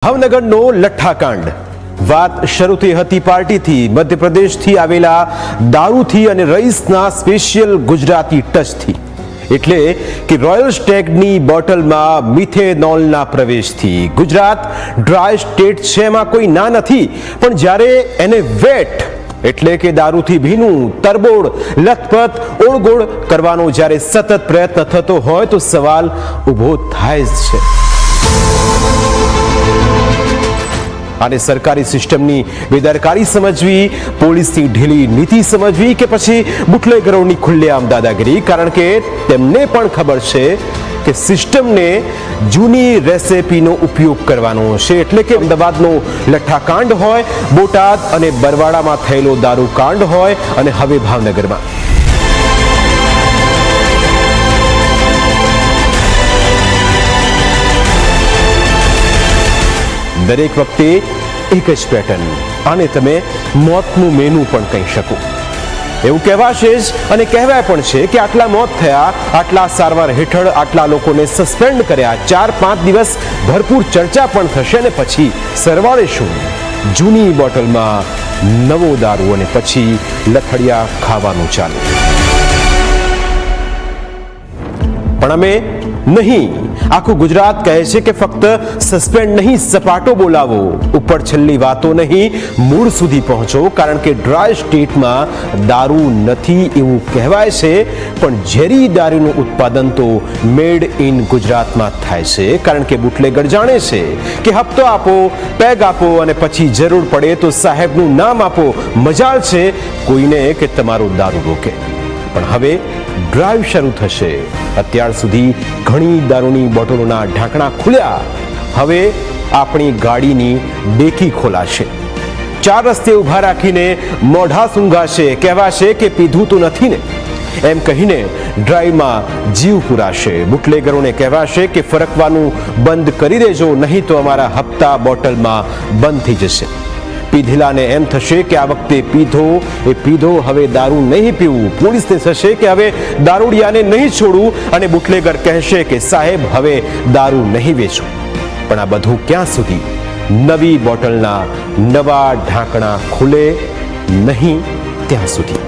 ભાવનગરનો લઠ્ઠાકાંડ વાત શરૂ થઈ હતી પાર્ટીથી, મધ્યપ્રદેશથી આવેલા દારૂથી અને રઈસના સ્પેશિયલ ગુજરાતી ટચથી, એટલે કે રોયલ સ્ટેગની બોટલમાં મિથેનોલના પ્રવેશથી. ગુજરાત ડ્રાય સ્ટેટ છે, એમાં કોઈ ના નથી, પણ જ્યારે એને વેટ એટલે કે દારૂથી ભીનું, તરબોળ, લથપથ, ઓળગોળ કરવાનો જ્યારે સતત પ્રયત્ન થતો હોય તો સવાલ ઊભો થાય જ છે. આને સરકારી સિસ્ટમની બેદરકારી સમજવી, પોલીસની ઢીલી નીતિ સમજવી કે પછી બુટલેગરોની ખુલ્લેઆમ દાદાગીરી? કારણ કે તેમને પણ ખબર છે કે સિસ્ટમને જૂની રેસિપીનો ઉપયોગ કરવાનો છે. એટલે કે અમદાવાદનો લઠ્ઠાકાંડ હોય, બોટાદ અને બરવાડામાં થયેલો દારૂકાંડ હોય અને હવે ભાવનગરમાં. દરેક વખતે એક જ પેટર્ન. આને તમે મોતનું મેનુ પણ કહી શકો. એવું કહેવાશે જ અને કહેવાય પણ છે કે આટલા મોત થયા, આટલા સારવાર હેઠળ આટલા લોકોને સસ્પેન્ડ કર્યા, 4-5 દિવસ ભરપૂર ચર્ચા પણ થશે અને પછી સરવાળે શું? જૂની બોટલમાં નવો દારૂ અને પછી લથડિયા ખાવાનું ચાલુ. પણ અમે નહીં, આખું ગુજરાત કહે છે કે ફક્ત સસ્પેન્ડ નહીં, સપાટો બોલાવો, ઉપર છેલ્લી વાતો નહીં, મૂળ સુધી પહોંચો. કારણ કે ડ્રાય સ્ટેટમાં દારૂ નથી એવું કહેવાય છે, પણ ઝેરી દારૂનું ઉત્પાદન તો મેડ ઇન ગુજરાતમાં થાય છે. કારણ કે બુટલેગર જાણે છે કે હપ્તો આપો, પેગ આપો અને પછી જરૂર પડે તો સાહેબનું નામ આપો, મજાલ છે કોઈને કે તમારો દારૂ રોકે. પણ હવે ડ્રાઈવ શરૂ થશે. અત્યાર સુધી ઘણી દારૂની બોટલોના ઢાંકણા ખુલ્યા, હવે આપણી ગાડીની ડેકી ખોલાશે. 4 રસ્તે ઊભા રાખીને મોઢા સૂંઘાશે, કહેવાશે કે પીધું તો નથી ને, એમ કહીને ડ્રાઈવમાં જીવ પુરાશે. બુટલેગરોને કહેવાશે કે ફરકવાનું બંધ કરી દેજો, નહીં તો અમારા હપ્તા બોટલમાં બંધ થઈ જશે. પીધેલાને એમ થશે કે આ વખતે પીધો એ પીધો, હવે દારૂ નહીં પીવું. પોલીસને થશે કે હવે દારૂડિયાને નહીં છોડવું અને બુટલેગર કહેશે કે સાહેબ હવે દારૂ નહીં વેચો. પણ આ બધું ક્યાં સુધી? નવી બોટલના નવા ઢાંકણા ખુલે નહીં ત્યાં સુધી.